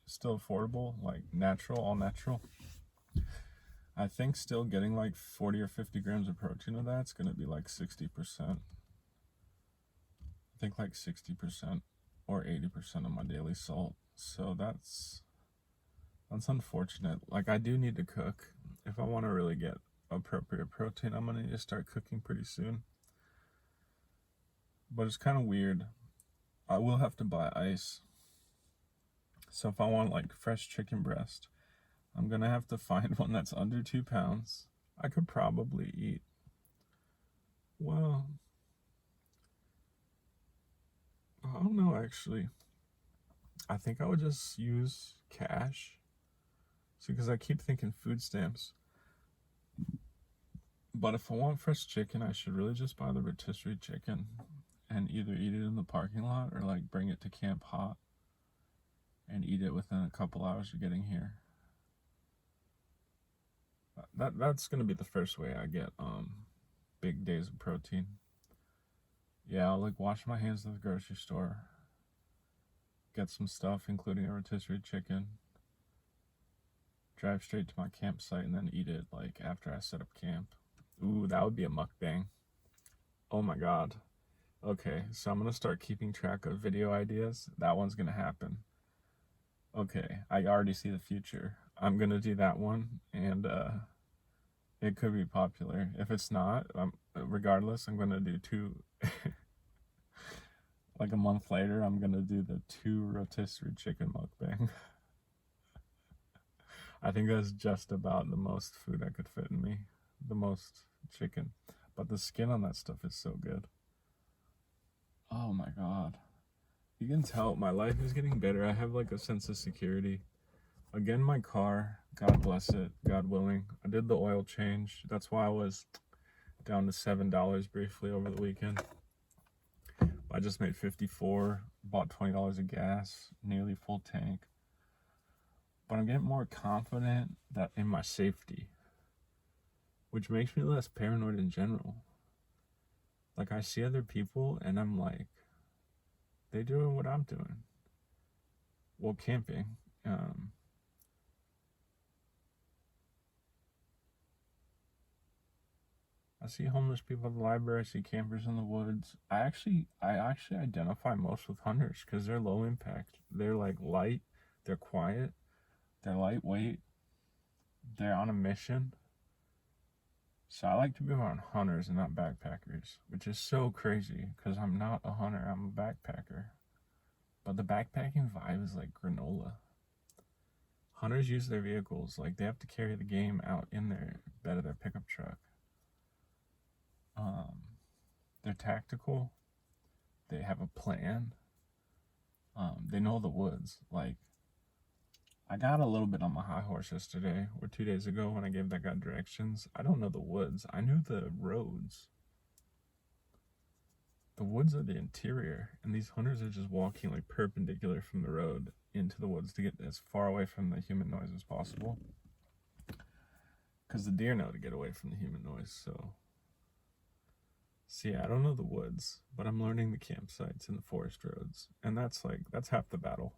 still affordable, like natural, all natural. I think still getting like 40 or 50 grams of protein of that's going to be like 60%. I think like 60% or 80% of my daily salt. So that's unfortunate. Like I do need to cook. If I want to really get appropriate protein, I'm going to need to start cooking pretty soon. But it's kind of weird. I will have to buy ice. So if I want like fresh chicken breast, I'm going to have to find one that's under 2 pounds. I could probably eat, well, I don't know actually. I think I would just use cash. See, because I keep thinking food stamps. But if I want fresh chicken, I should really just buy the rotisserie chicken and either eat it in the parking lot or like bring it to camp hot and eat it within a couple hours of getting here. That's gonna be the first way I get big days of protein. Yeah, I'll like wash my hands at the grocery store, get some stuff including a rotisserie chicken, drive straight to my campsite and then eat it like after I set up camp. Ooh, that would be a mukbang. Oh my god. Okay, so I'm gonna start keeping track of video ideas. That one's gonna happen. Okay, I already see the future. I'm gonna do that one, and it could be popular. If it's not, regardless, I'm gonna do 2. Like a month later, I'm gonna do the 2 rotisserie chicken mukbang. I think that's just about the most food I could fit in me. The most chicken. But the skin on that stuff is so good. Oh my god. You can tell my life is getting better. I have like a sense of security. Again, my car, God bless it, God willing. I did the oil change. That's why I was down to $7 briefly over the weekend. I just made 54, bought $20 of gas, nearly full tank. But I'm getting more confident that in my safety, which makes me less paranoid in general. Like, I see other people and I'm like, they doing what I'm doing. Well, camping. I see homeless people at the library. I see campers in the woods. I actually identify most with hunters because they're low impact. They're like light. They're quiet. They're lightweight. They're on a mission. So I like to be around hunters and not backpackers, which is so crazy because I'm not a hunter. I'm a backpacker. But the backpacking vibe is like granola. Hunters use their vehicles like they have to carry the game out in their bed of their pickup truck. Um, they're tactical. They have a plan. They know the woods. Like, I got a little bit on my high horse yesterday or 2 days ago when I gave that guy directions. I don't know the woods. I knew the roads. The woods are the interior, and these hunters are just walking like perpendicular from the road into the woods to get as far away from the human noise as possible. Because the deer know to get away from the human noise, so. See, I don't know the woods, but I'm learning the campsites and the forest roads, and that's half the battle.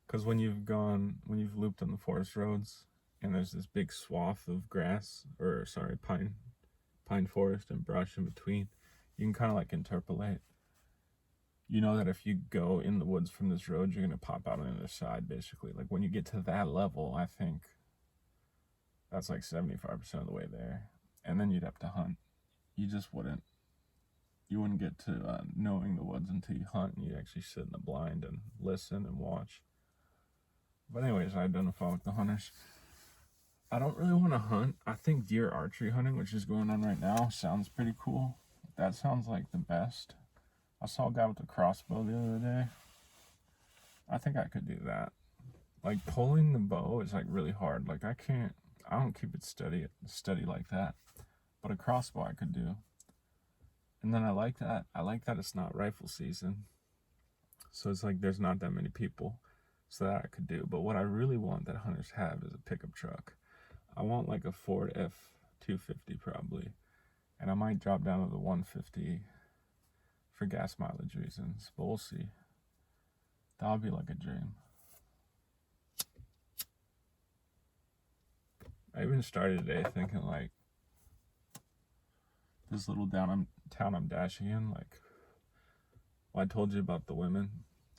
Because when you've looped on the forest roads, and there's this big swath of grass, or sorry, pine forest and brush in between, you can kind of like interpolate. You know that if you go in the woods from this road, you're going to pop out on the other side, basically. Like, when you get to that level, I think that's like 75% of the way there. And then you'd have to hunt. You just wouldn't. You wouldn't get to knowing the woods until you hunt, and you actually sit in the blind and listen and watch. But anyways, I identify with the hunters. I don't really want to hunt. I think deer archery hunting, which is going on right now, sounds pretty cool. That sounds like the best. I saw a guy with a crossbow the other day. I think I could do that. Like, pulling the bow is like really hard. Like, I don't keep it steady like that. But a crossbow I could do. And then I like that it's not rifle season. So it's like there's not that many people. So that I could do. But what I really want that hunters have is a pickup truck. I want like a Ford F-250 probably. And I might drop down to the 150 for gas mileage reasons. But we'll see. That would be like a dream. I even started today thinking like, this little town I'm dashing in, like, well, I told you about the women,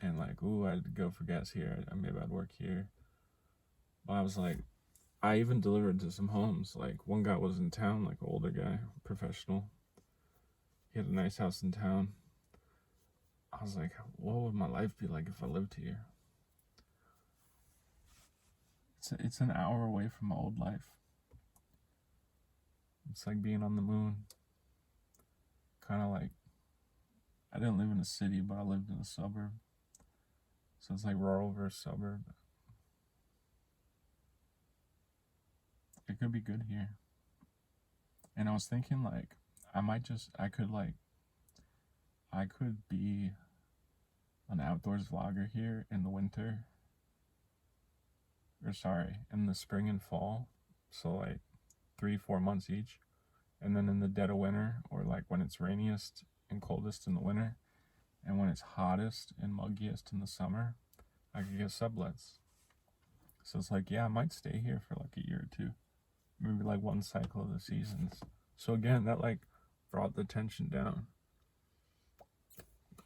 and like, ooh, I had to go for gas here, maybe I'd work here. But I was like, I even delivered to some homes. Like, one guy was in town, like an older guy, professional. He had a nice house in town. I was like, what would my life be like if I lived here? It's an hour away from my old life. It's like being on the moon. Kind of like, I didn't live in a city, but I lived in a suburb. So it's like rural versus suburb. It could be good here. And I was thinking like, I could be an outdoors vlogger here in the winter. Or sorry, in the spring and fall. So like 3-4 months each. And then in the dead of winter, or like when it's rainiest and coldest in the winter, and when it's hottest and muggiest in the summer, I could get sublets. So it's like, yeah, I might stay here for like a year or two. Maybe like one cycle of the seasons. So again, that like brought the tension down.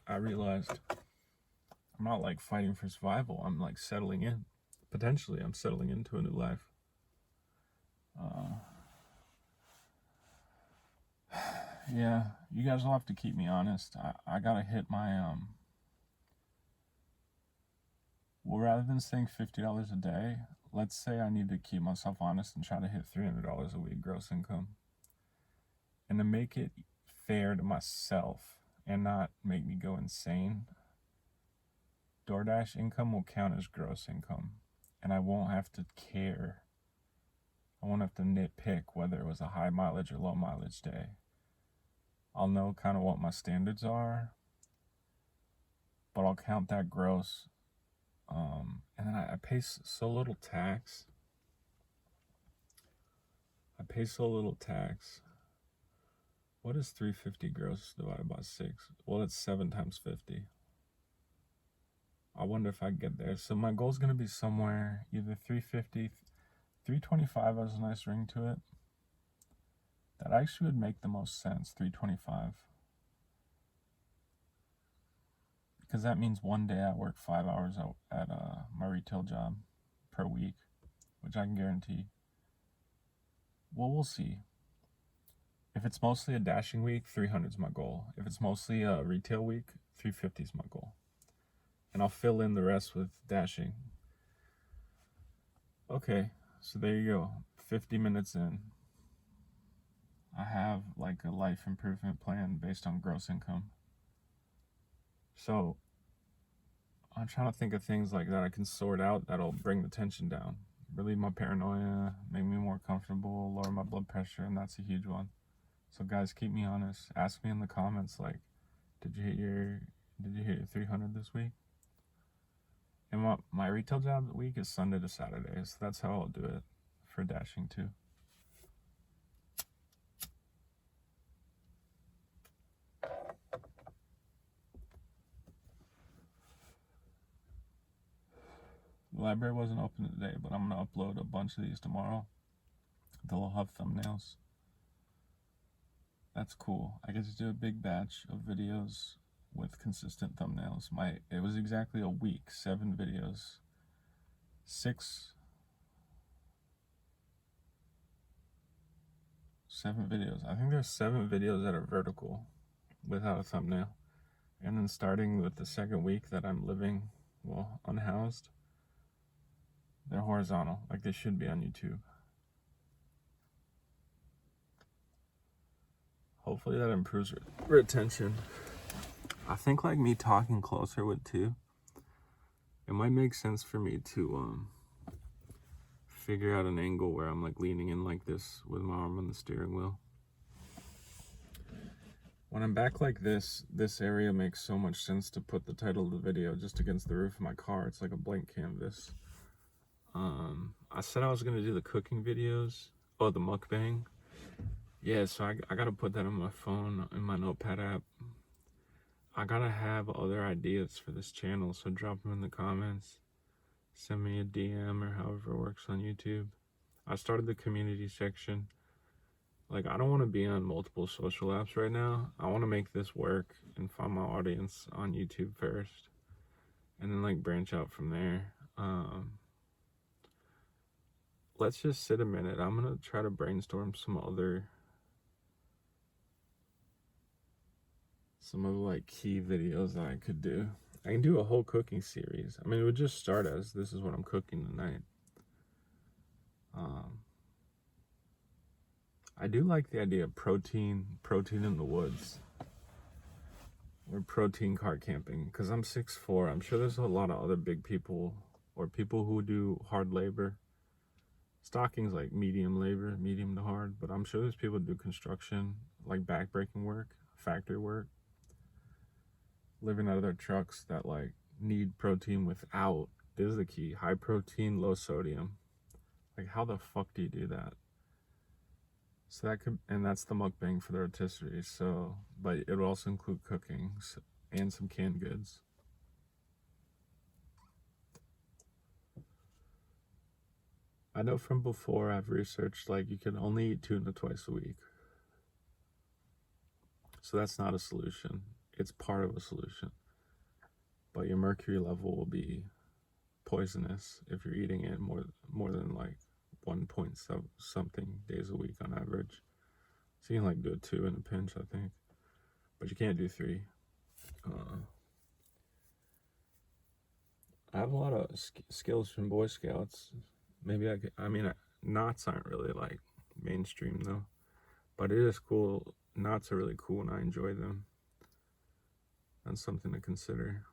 I realized I'm not like fighting for survival. I'm like settling in. Potentially, I'm settling into a new life. Yeah, you guys will have to keep me honest. I gotta hit my well, rather than saying $50 a day, let's say I need to keep myself honest and try to hit $300 a week gross income. And to make it fair to myself and not make me go insane, DoorDash income will count as gross income. And I won't have to care. I won't have to nitpick whether it was a high mileage or low mileage day. I'll know kind of what my standards are, but I'll count that gross. And then I pay so little tax. What is 350 gross divided by 6? Well, it's 7 times 50. I wonder if I get there. So my goal is going to be somewhere either 350, 325 has a nice ring to it. That actually would make the most sense, 325. Because that means one day I work 5 hours at my retail job per week, which I can guarantee. Well, we'll see. If it's mostly a dashing week, 300 is my goal. If it's mostly a retail week, 350 is my goal. And I'll fill in the rest with dashing. Okay, so there you go. 50 minutes in. I have like a life improvement plan based on gross income. So I'm trying to think of things like that I can sort out that'll bring the tension down, relieve my paranoia, make me more comfortable, lower my blood pressure, and that's a huge one. So guys, keep me honest. Ask me in the comments, like, did you hit your 300 this week? And my retail job week is Sunday to Saturday, so that's how I'll do it for dashing too. The library wasn't open today, but I'm going to upload a bunch of these tomorrow. They'll have thumbnails. That's cool. I get to do a big batch of videos with consistent thumbnails. It was exactly a week, 7 videos. 7 videos. I think there's 7 videos that are vertical without a thumbnail. And then starting with the second week that I'm living, well, unhoused, they're horizontal, like they should be on YouTube. Hopefully that improves retention. I think like me talking closer would too. It might make sense for me to figure out an angle where I'm like leaning in like this with my arm on the steering wheel. When I'm back like this area makes so much sense to put the title of the video just against the roof of my car. It's like a blank canvas. I said I was gonna do the cooking videos. Oh, the mukbang. Yeah, so I gotta put that on my phone, in my notepad app. I gotta have other ideas for this channel, so drop them in the comments. Send me a DM or however it works on YouTube. I started the community section. Like, I don't want to be on multiple social apps right now. I want to make this work and find my audience on YouTube first. And then, like, branch out from there. Let's just sit a minute. I'm going to try to brainstorm some other like key videos that I could do. I can do a whole cooking series. I mean, it would just start as this is what I'm cooking tonight. I do like the idea of protein in the woods. Or protein car camping, because I'm 6'4". I'm sure there's a lot of other big people or people who do hard labor. Stocking's like medium labor, medium to hard, but I'm sure there's people who do construction, like backbreaking work, factory work, living out of their trucks that like need protein without, this is the key, high protein, low sodium. Like, how the fuck do you do that? So that could, and that's the mukbang for the rotisserie. So, but it would also include cooking and some canned goods. I know from before I've researched, like, you can only eat tuna twice a week. So that's not a solution. It's part of a solution. But your mercury level will be poisonous if you're eating it more than like 1.something days a week on average. So you can like do 2 in a pinch, I think, but you can't do 3. I have a lot of skills from Boy Scouts. Maybe I mean, knots aren't really like mainstream though, but it is cool. Knots are really cool and I enjoy them. That's something to consider.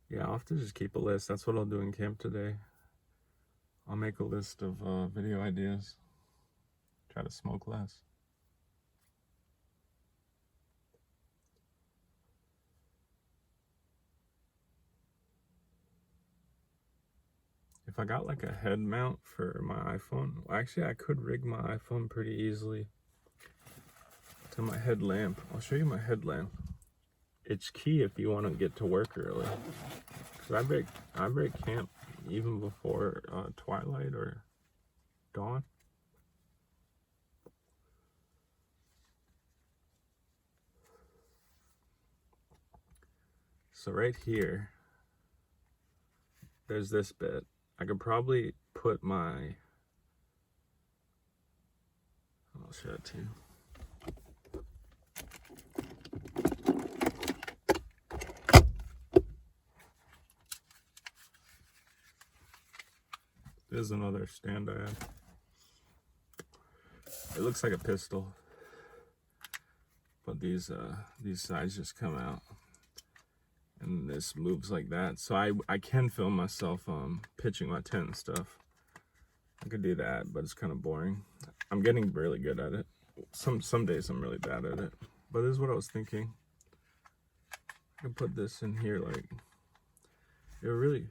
Yeah, I'll have to just keep a list. That's what I'll do in camp today. I'll make a list of video ideas. Try to smoke less. if I got like a head mount for my iPhone, well, actually I could rig my iPhone pretty easily to my headlamp. I'll show you my headlamp. It's key if you want to get to work early. Cause I break camp even before twilight or dawn. So right here, there's this bit. I could probably put my, I'll show it to you. There's another stand I have. It looks like a pistol, but these sides just come out. And this moves like that, so I can film myself pitching my tent and stuff. I could do that, but it's kind of boring. I'm getting really good at it. Some days I'm really bad at it, but this is what I was thinking. I can put this in here, like it'll really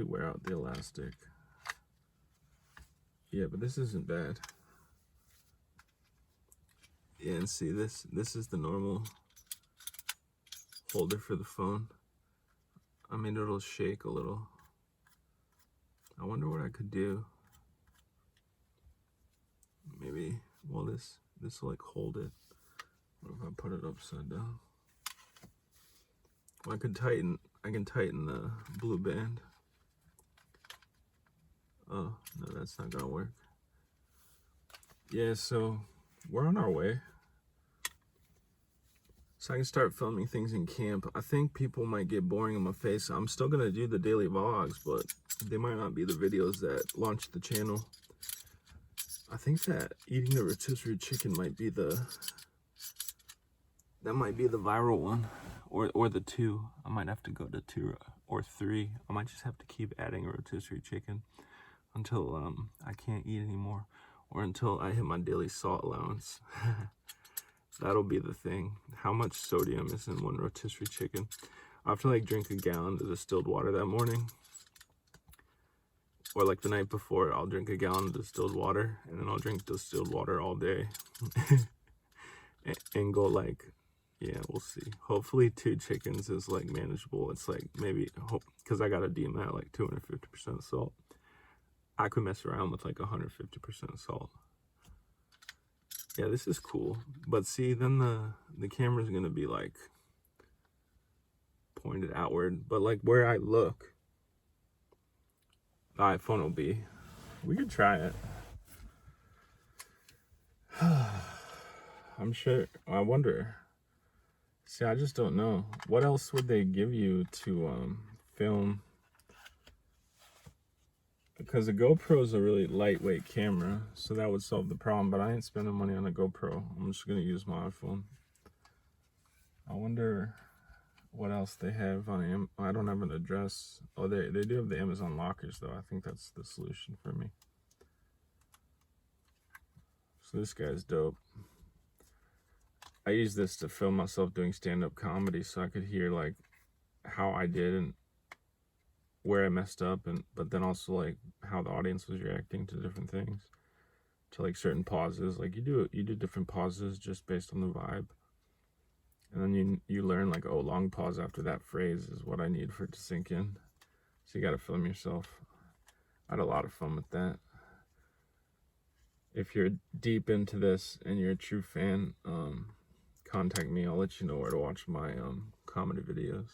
wear out the elastic. Yeah, but this isn't bad. Yeah, and see, this is the normal holder for the phone. I mean, it'll shake a little. I wonder what I could do. Maybe, well, this will like hold it. What if I put it upside down? Well, I can tighten the blue band. Oh, no, that's not gonna work. Yeah, so we're on our way. So I can start filming things in camp. I think people might get boring in my face. I'm still gonna do the daily vlogs, but they might not be the videos that launch the channel. I think that eating the rotisserie chicken might be the viral one, or the 2. I might have to go to 2 or 3. I might just have to keep adding a rotisserie chicken until I can't eat anymore, or until I hit my daily salt allowance. That'll be the thing. How much sodium is in one rotisserie chicken? I have to like drink a gallon of distilled water that morning. Or like the night before, I'll drink a gallon of distilled water, and then I'll drink distilled water all day. and go like, yeah, we'll see. Hopefully 2 chickens is like manageable. It's like maybe, because I got a deem at like 250% salt. I could mess around with like 150% salt. Yeah, this is cool. But see, then the camera's gonna be like pointed outward. But like where I look, the iPhone will be. We could try it. I'm sure. I wonder. See, I just don't know. What else would they give you to film? Because a GoPro is a really lightweight camera, so that would solve the problem, but I ain't spending money on a GoPro. I'm just going to use my iPhone. I wonder what else they have on I don't have an address. Oh, they do have the Amazon lockers, though. I think that's the solution for me. So this guy's dope. I use this to film myself doing stand-up comedy so I could hear, like, how I did and where I messed up, but then also like how the audience was reacting to different things, to like certain pauses. Like you do different pauses just based on the vibe, and then you learn like, oh, long pause after that phrase is what I need for it to sink in. So you got to film yourself. I had a lot of fun with that. If you're deep into this and you're a true fan, contact me. I'll let you know where to watch my comedy videos.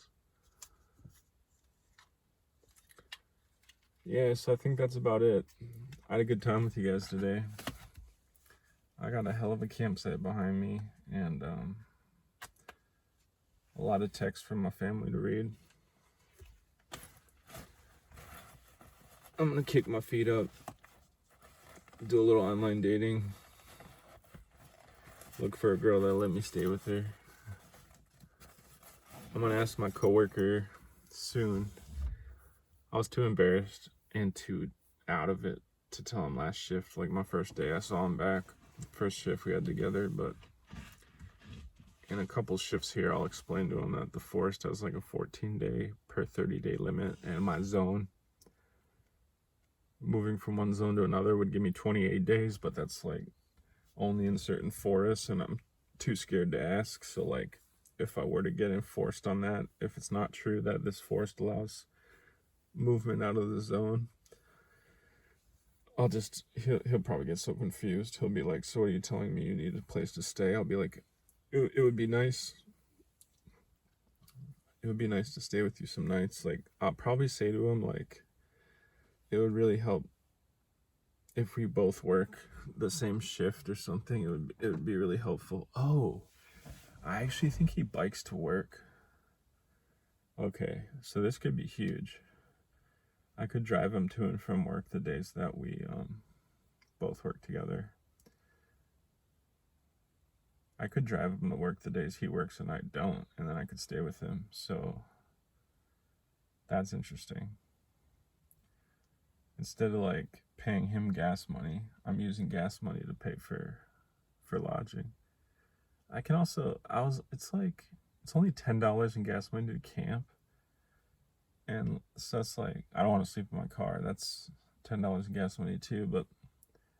Yeah, so I think that's about it. I had a good time with you guys today. I got a hell of a campsite behind me, and a lot of text from my family to read. I'm gonna kick my feet up, do a little online dating, look for a girl that'll let me stay with her. I'm gonna ask my coworker soon. I was too embarrassed and too out of it to tell him last shift. Like my first day I saw him back, first shift we had together, but in a couple shifts here I'll explain to him that the forest has like a 14-day per 30-day limit, and my zone moving from one zone to another would give me 28 days, but that's like only in certain forests, and I'm too scared to ask. So like, if I were to get enforced on that, if it's not true that this forest allows movement out of the zone, he'll probably get so confused. He'll be like, so what are you telling me, you need a place to stay? I'll be like, it would be nice. It would be nice to stay with you some nights. Like, I'll probably say to him, like, it would really help if we both work the same shift or something. It would be really helpful. Oh, I actually think he bikes to work. Okay, so this could be huge. I could drive him to and from work the days that we both work together. I could drive him to work the days he works and I don't, and then I could stay with him. So that's interesting. Instead of like paying him gas money, I'm using gas money to pay for lodging. I can also, it's only $10 in gas money to camp. And so that's like, I don't want to sleep in my car. That's $10 in gas money too, but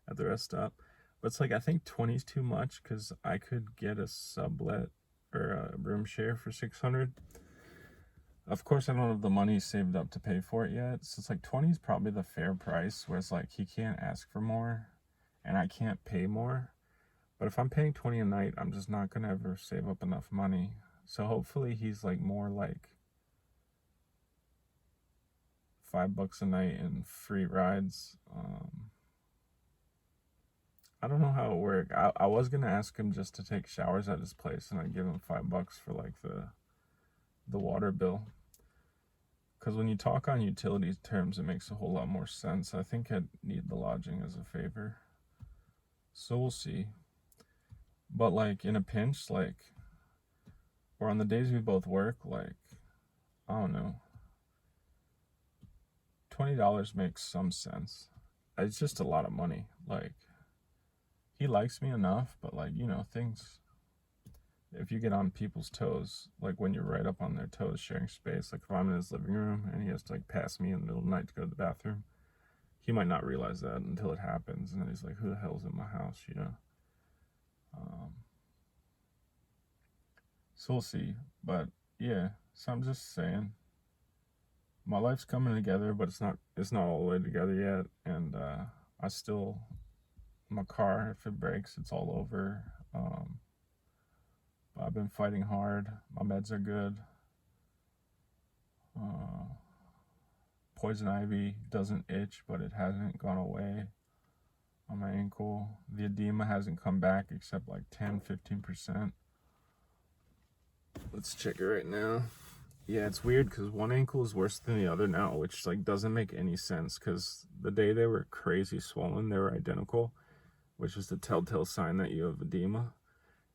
at the rest stop. But it's like, I think 20 is too much because I could get a sublet or a room share for $600. Of course, I don't have the money saved up to pay for it yet. So it's like 20 is probably the fair price, where it's like he can't ask for more and I can't pay more. But if I'm paying 20 a night, I'm just not going to ever save up enough money. So hopefully he's like more like $5 a night and free rides. I don't know how it worked. I was gonna ask him just to take showers at his place, and I'd give him $5 for like the water bill. Because when you talk on utilities terms, it makes a whole lot more sense. I think I'd need the lodging as a favor. So we'll see. But like in a pinch, like, or on the days we both work, like, I don't know, $20 makes some sense. It's just a lot of money. Like, he likes me enough, but like, you know, things, if you get on people's toes, like when you're right up on their toes sharing space, like if I'm in his living room and he has to like pass me in the middle of the night to go to the bathroom, he might not realize that until it happens, and then he's like, who the hell's in my house, you know? So we'll see. But yeah, so I'm just saying, my life's coming together, but it's not all the way together yet. And I still, my car, if it breaks, it's all over. I've been fighting hard. My meds are good. Poison ivy doesn't itch, but it hasn't gone away on my ankle. The edema hasn't come back except like 10-15%. Let's check it right now. Yeah, it's weird because one ankle is worse than the other now, which like doesn't make any sense, because the day they were crazy swollen, they were identical, which is the telltale sign that you have edema.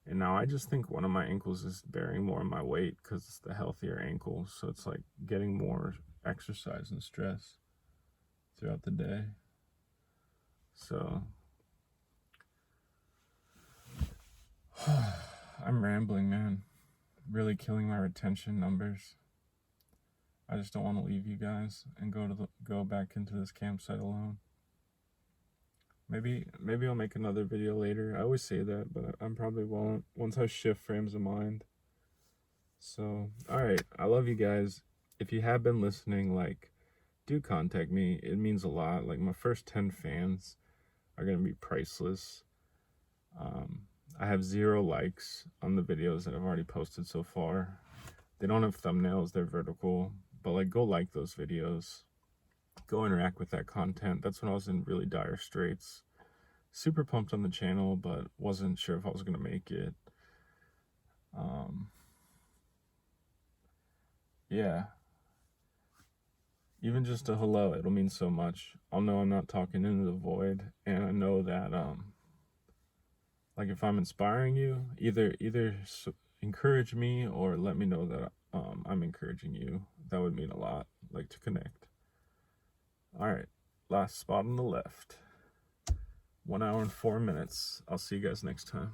And now I just think one of my ankles is bearing more of my weight because it's the healthier ankle. So it's like getting more exercise and stress throughout the day. So I'm rambling, man. Really killing my retention numbers. I just don't want to leave you guys and go back into this campsite alone. Maybe I'll make another video later. I always say that, but I probably won't once I shift frames of mind. So, alright, I love you guys. If you have been listening, like, do contact me. It means a lot. Like, my first 10 fans are going to be priceless. I have 0 likes on the videos that I've already posted so far. They don't have thumbnails, they're vertical. But, like, go like those videos. Go interact with that content. That's when I was in really dire straits. Super pumped on the channel, but wasn't sure if I was going to make it. Yeah. Even just a hello, it'll mean so much. I'll know I'm not talking into the void, and I know that, like, if I'm inspiring you, either encourage me or let me know that I'm encouraging you. That would mean a lot, like, to connect. Alright, last spot on the left. 1 hour and 4 minutes. I'll see you guys next time.